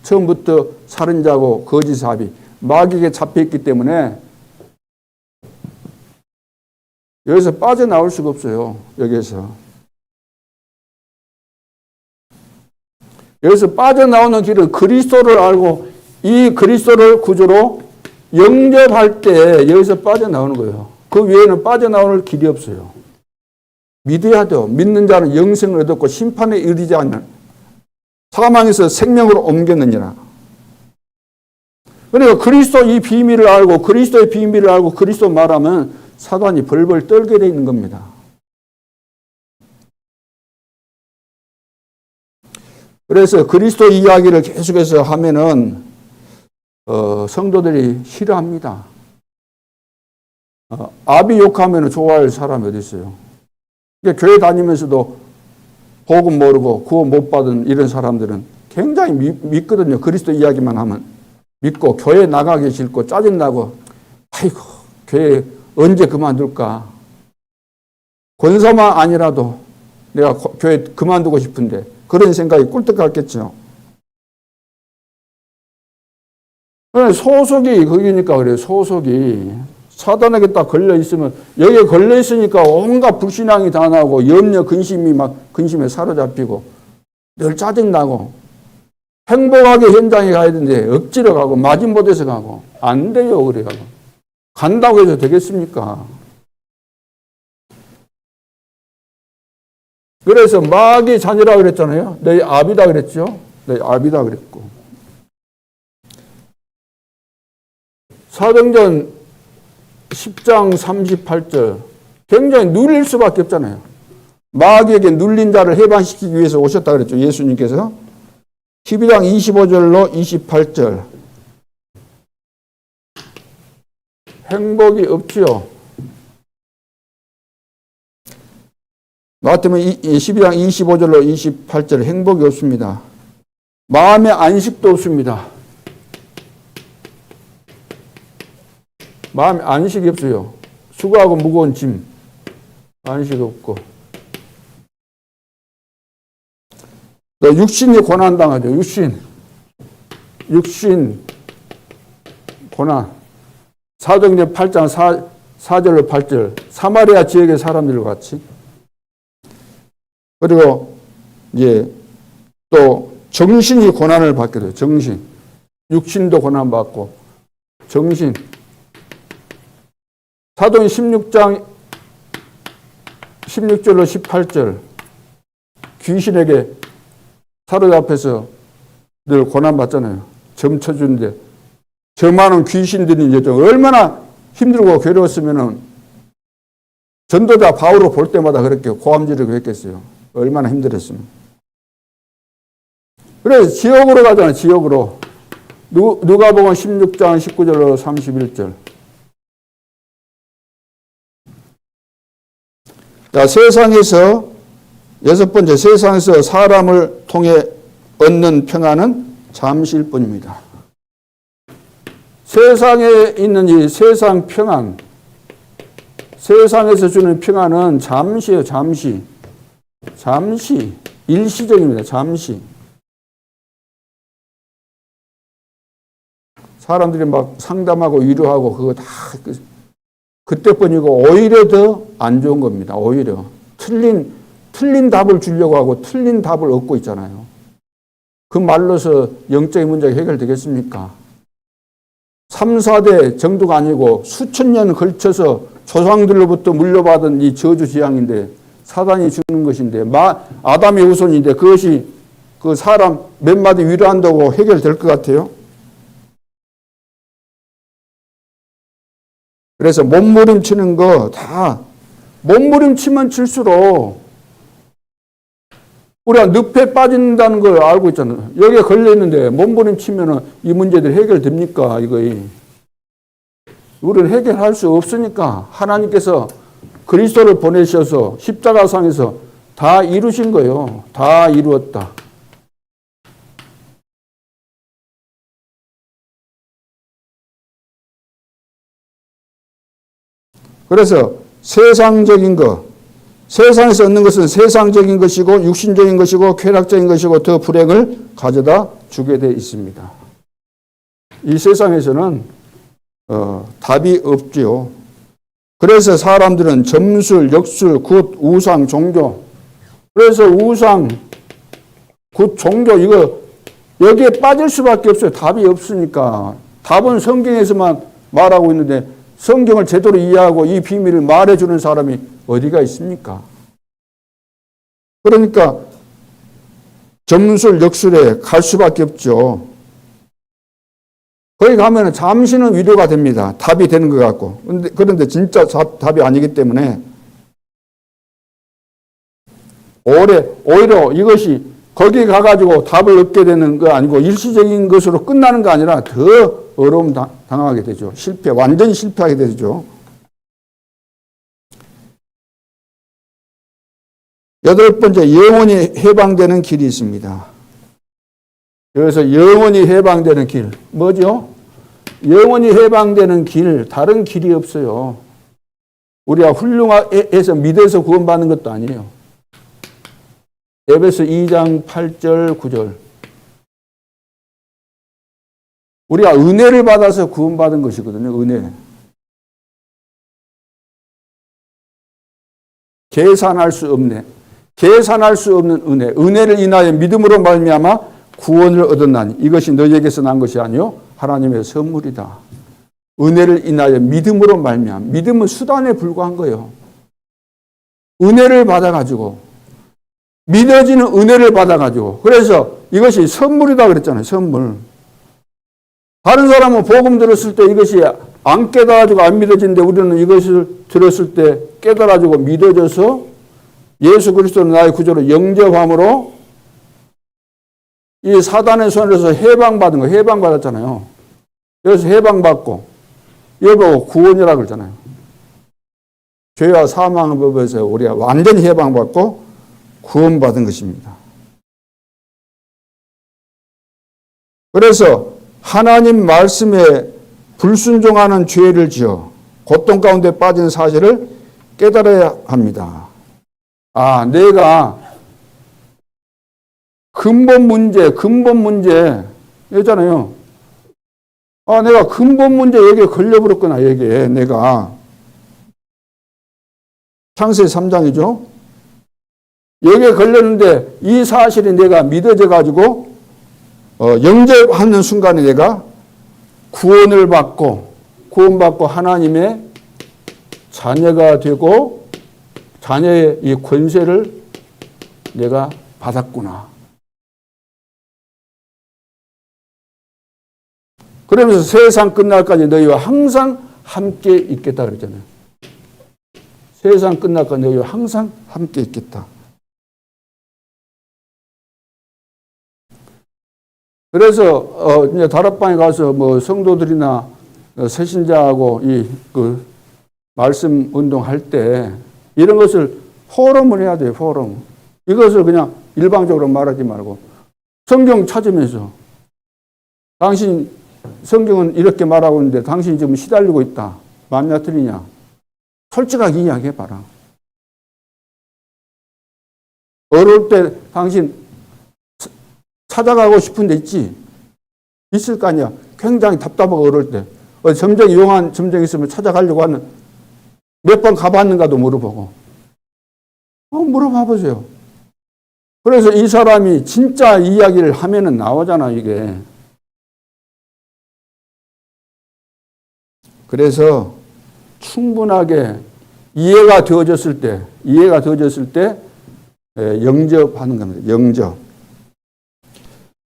처음부터 살인자고 거짓 아비 마귀에게 잡혀있기 때문에 여기서 빠져나올 수가 없어요. 여기서 빠져나오는 길은 그리스도를 알고 이 그리스도를 구주로 영접할 때 여기서 빠져나오는 거예요. 그 외에는 빠져나올 길이 없어요. 믿어야 돼요. 믿는 자는 영생을 얻었고 심판에 이르지 않는 사망에서 생명으로 옮겼느니라. 그러니까 그리스도 이 비밀을 알고 그리스도의 비밀을 알고 그리스도 말하면 사단이 벌벌 떨게 돼 있는 겁니다. 그래서 그리스도 이야기를 계속해서 하면은 성도들이 싫어합니다. 아비 욕하면 좋아할 사람이 어디 있어요? 그러니까 교회 다니면서도 복음 모르고 구원 못 받은 이런 사람들은 굉장히 믿거든요. 그리스도 이야기만 하면 믿고 교회 나가기 싫고 짜증나고 아이고 교회 언제 그만둘까? 권사만 아니라도 내가 교회 그만두고 싶은데 그런 생각이 꿀떡 같겠죠. 소속이 거기니까 그래요. 소속이 사단에게 딱 걸려 있으면 여기에 걸려 있으니까 온갖 불신앙이 다 나오고 염려 근심에 사로잡히고 늘 짜증나고 행복하게 현장에 가야 되는데 억지로 가고 마진못해서 가고 안 돼요. 그래요. 간다고 해서 되겠습니까? 그래서 마귀 자녀라고 그랬잖아요. 너희 아비다 그랬죠. 너희 아비다 그랬고. 사도행전 10장 38절 굉장히 눌릴 수밖에 없잖아요. 마귀에게 눌린 자를 해방시키기 위해서 오셨다 그랬죠. 예수님께서 12장 25절로 28절 행복이 없지요. 마태복음 12장 25절로 28절 행복이 없습니다. 마음의 안식도 없습니다. 마음에 안식이 없어요. 수고하고 무거운 짐 안식 없고 또 육신이 고난당하죠. 육신 고난. 사도행전 8장 4절로 8절 사마리아 지역의 사람들과 같이 그리고 이제 또 정신이 고난을 받게 돼요. 정신. 육신도 고난받고 정신. 사도행 16장 16절로 18절 귀신에게 사로잡혀서 늘 고난받잖아요. 점쳐주는데 저 많은 귀신들이 이제 얼마나 힘들고 괴로웠으면은 전도자 바울을 볼 때마다 그렇게 고함 지르고 했겠어요. 얼마나 힘들었으면. 그래서 지옥으로 가잖아요. 지옥으로. 누가복음 16장 19절로 31절. 자, 세상에서 여섯 번째, 세상에서 사람을 통해 얻는 평안은 잠시일 뿐입니다. 세상에 있는 이 세상 평안, 세상에서 주는 평안은 잠시예요. 잠시. 잠시. 일시적입니다. 잠시. 사람들이 막 상담하고 위로하고 그거 다 그때뿐이고 오히려 더 안 좋은 겁니다. 오히려. 틀린 답을 주려고 하고 틀린 답을 얻고 있잖아요. 그 말로서 영적인 문제가 해결되겠습니까? 3, 4대 정도가 아니고 수천 년 걸쳐서 조상들로부터 물려받은 이 저주지향인데 사단이 주는 것인데 아담의 후손인데 그것이 그 사람 몇 마디 위로한다고 해결될 것 같아요? 그래서 몸부림치는 거 다 몸부림치면 칠수록 우리가 늪에 빠진다는 걸 알고 있잖아요. 여기에 걸려있는데 몸부림치면 이 문제들이 해결됩니까? 이거이. 우리는 해결할 수 없으니까 하나님께서 그리스도를 보내셔서 십자가상에서 다 이루신 거예요. 다 이루었다. 그래서 세상적인 것, 세상에서 얻는 것은 세상적인 것이고 육신적인 것이고 쾌락적인 것이고 더 불행을 가져다 주게 되어 있습니다. 이 세상에서는 답이 없지요. 그래서 사람들은 점술, 역술, 굿, 우상, 종교. 그래서 우상, 굿, 종교 이거 여기에 빠질 수밖에 없어요. 답이 없으니까. 답은 성경에서만 말하고 있는데 성경을 제대로 이해하고 이 비밀을 말해주는 사람이 어디가 있습니까? 그러니까 점술, 역술에 갈 수밖에 없죠. 거기 가면 잠시는 위로가 됩니다. 답이 되는 것 같고. 그런데 진짜 답이 아니기 때문에 오히려 이것이 거기 가가지고 답을 얻게 되는 거 아니고 일시적인 것으로 끝나는 거 아니라 더 어려움 당하게 되죠. 완전히 실패하게 되죠. 여덟 번째, 영원히 해방되는 길이 있습니다. 여기서 영원히 해방되는 길. 뭐죠? 영원히 해방되는 길, 다른 길이 없어요. 우리가 훌륭해서 믿어서 구원받는 것도 아니에요. 에베소 2장 8절 9절. 우리가 은혜를 받아서 구원받은 것이거든요. 은혜. 계산할 수 없는 은혜. 은혜를 인하여 믿음으로 말미암아 구원을 얻었나니 이것이 너희에게서 난 것이 아니요 하나님의 선물이다. 은혜를 인하여 믿음으로 말미암아. 믿음은 수단에 불과한 거예요. 은혜를 받아가지고 믿어지는 은혜를 받아가지고 그래서 이것이 선물이다 그랬잖아요. 선물. 다른 사람은 복음 들었을 때 이것이 안 깨달아지고 안 믿어지는데 우리는 이것을 들었을 때 깨달아지고 믿어져서 예수 그리스도는 나의 구주로 영접함으로 이 사단의 손에서 해방받은 거, 해방받았잖아요. 그래서 해방받고 이걸 보고 구원이라고 그러잖아요. 죄와 사망의 법에서 우리가 완전히 해방받고 구원받은 것입니다. 그래서 하나님 말씀에 불순종하는 죄를 지어 고통 가운데 빠진 사실을 깨달아야 합니다. 아, 내가 근본 문제 있잖아요. 아, 내가 근본 문제 여기에 걸려버렸구나, 여기에 내가. 창세기 3장이죠. 여기에 걸렸는데 이 사실이 내가 믿어져 가지고 영접하는 순간에 내가 구원받고 하나님의 자녀가 되고 자녀의 이 권세를 내가 받았구나. 그러면서 세상 끝날까지 너희와 항상 함께 있겠다 그랬잖아요. 세상 끝날까 너희와 항상 함께 있겠다. 그래서 이제 다락방에 가서 뭐 성도들이나 새신자하고 그 말씀 운동할 때 이런 것을 포럼을 해야 돼요. 포럼. 이것을 그냥 일방적으로 말하지 말고 성경 찾으면서 당신 성경은 이렇게 말하고 있는데 당신이 지금 시달리고 있다. 맞냐 틀리냐. 솔직하게 이야기해봐라. 어려울 때 당신 찾아가고 싶은 데 있지? 있을 거 아니야. 굉장히 답답하고 어려울 때. 점정이 용한 점정이 있으면 찾아가려고 하는 몇 번 가봤는가도 물어보고. 물어봐 보세요. 그래서 이 사람이 진짜 이야기를 하면은 나오잖아, 이게. 그래서 충분하게 이해가 되어졌을 때 영접하는 겁니다. 영접.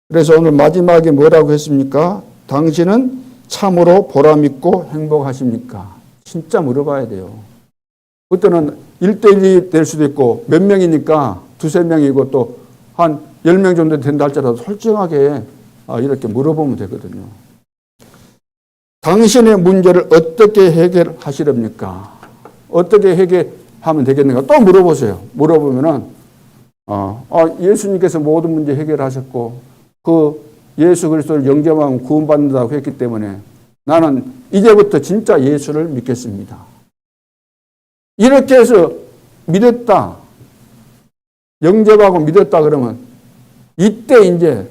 그래서 오늘 마지막에 뭐라고 했습니까? 당신은 참으로 보람있고 행복하십니까? 진짜 물어봐야 돼요. 그때는 1대1이 될 수도 있고 몇 명이니까 2~3명이고 또 한 10명 정도 된다 할지라도 솔직하게 이렇게 물어보면 되거든요. 당신의 문제를 어떻게 해결하시렵니까? 어떻게 해결하면 되겠는가? 또 물어보세요. 물어보면은 예수님께서 모든 문제 해결하셨고 그 예수 그리스도를 영접하면 구원받는다고 했기 때문에 나는 이제부터 진짜 예수를 믿겠습니다. 이렇게 해서 믿었다. 영접하고 믿었다 그러면 이때 이제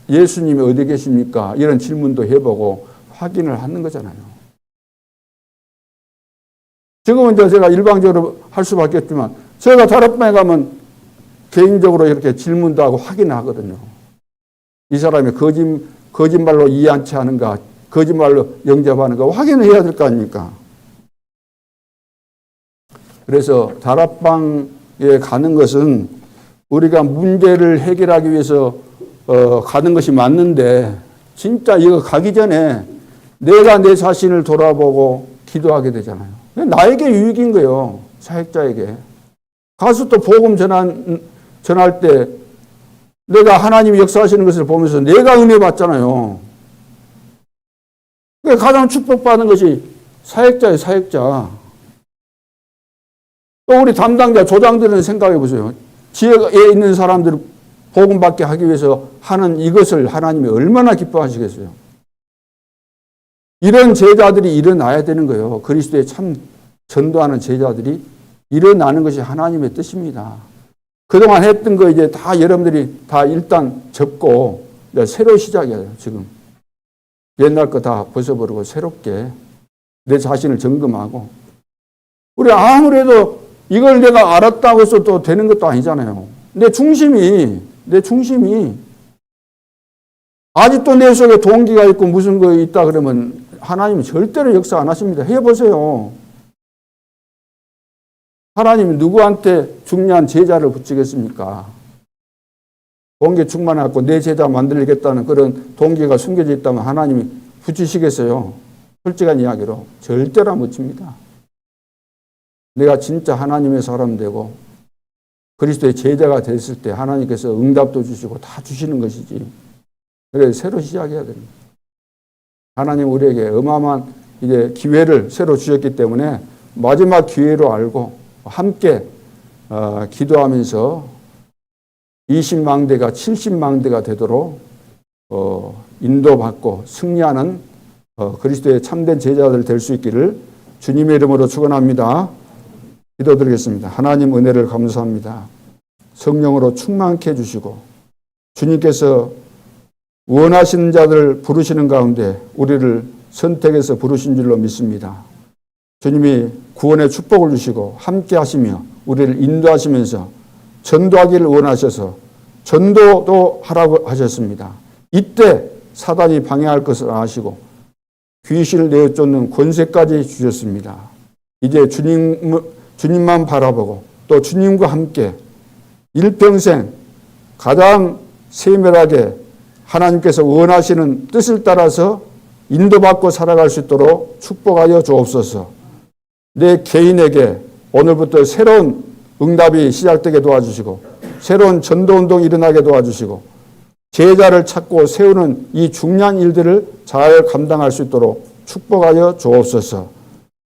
예수님이 어디 계십니까? 이런 질문도 해보고 확인을 하는 거잖아요. 지금은 이제 제가 일방적으로 할 수밖에 없지만 제가 다락방에 가면 개인적으로 이렇게 질문도 하고 확인하거든요. 이 사람이 거짓말로 이해한치 하는가, 거짓말로 영접하는가 확인을 해야 될 거 아닙니까? 그래서 다락방에 가는 것은 우리가 문제를 해결하기 위해서 가는 것이 맞는데 진짜 이거 가기 전에 내가 내 자신을 돌아보고 기도하게 되잖아요. 나에게 유익인 거예요. 사역자에게. 가서 또 복음 전할 때 내가 하나님이 역사하시는 것을 보면서 내가 은혜 받잖아요. 가장 축복받는 것이 사역자예요, 사역자. 또 우리 담당자, 조장들은 생각해 보세요. 지역에 있는 사람들을 복음 받게 하기 위해서 하는 이것을 하나님이 얼마나 기뻐하시겠어요. 이런 제자들이 일어나야 되는 거예요. 그리스도의 참 전도하는 제자들이 일어나는 것이 하나님의 뜻입니다. 그동안 했던 거 이제 다 여러분들이 다 일단 접고 이제 새로 시작이에요, 지금. 옛날 거 다 벗어버리고 새롭게 내 자신을 점검하고. 우리 아무래도 이걸 내가 알았다고 해서 또 되는 것도 아니잖아요. 내 중심이 아직도 내 속에 동기가 있고 무슨 거 있다 그러면 하나님은 절대로 역사 안 하십니다. 해보세요. 하나님이 누구한테 중요한 제자를 붙이겠습니까? 동기 충만해갖고 내 제자 만들겠다는 그런 동기가 숨겨져 있다면 하나님이 붙이시겠어요? 솔직한 이야기로 절대로 안 붙입니다. 내가 진짜 하나님의 사람 되고 그리스도의 제자가 됐을 때 하나님께서 응답도 주시고 다 주시는 것이지. 그래서 새로 시작해야 됩니다. 하나님 우리에게 어마어마한 이제 기회를 새로 주셨기 때문에 마지막 기회로 알고 함께 기도하면서 20망대가 70망대가 되도록 인도받고 승리하는 그리스도의 참된 제자들 될 수 있기를 주님의 이름으로 축원합니다. 기도드리겠습니다. 하나님 은혜를 감사합니다. 성령으로 충만케 해주시고 주님께서 원하시는 자들을 부르시는 가운데 우리를 선택해서 부르신 줄로 믿습니다. 주님이 구원의 축복을 주시고 함께 하시며 우리를 인도하시면서 전도하기를 원하셔서 전도도 하라고 하셨습니다. 이때 사단이 방해할 것을 아시고 귀신을 내어쫓는 권세까지 주셨습니다. 이제 주님만 바라보고 또 주님과 함께 일평생 가장 세밀하게 하나님께서 원하시는 뜻을 따라서 인도받고 살아갈 수 있도록 축복하여 주옵소서. 내 개인에게 오늘부터 새로운 응답이 시작되게 도와주시고 새로운 전도운동이 일어나게 도와주시고 제자를 찾고 세우는 이 중요한 일들을 잘 감당할 수 있도록 축복하여 주옵소서.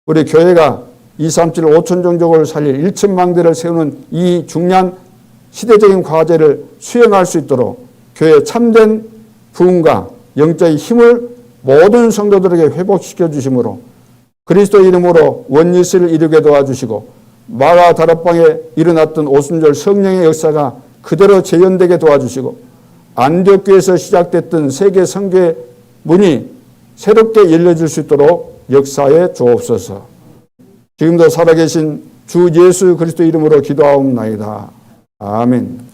우리 교회가 237 5천 종족을 살릴 1천망대를 세우는 이 중요한 시대적인 과제를 수행할 수 있도록 교회의 참된 부흥과 영적인 힘을 모든 성도들에게 회복시켜 주심으로 그리스도 이름으로 원리스를 이루게 도와주시고 마가 다락방에 일어났던 오순절 성령의 역사가 그대로 재현되게 도와주시고 안디옥교에서 시작됐던 세계 선교의 문이 새롭게 열려질 수 있도록 역사해 주옵소서. 지금도 살아계신 주 예수 그리스도 이름으로 기도하옵나이다. 아멘.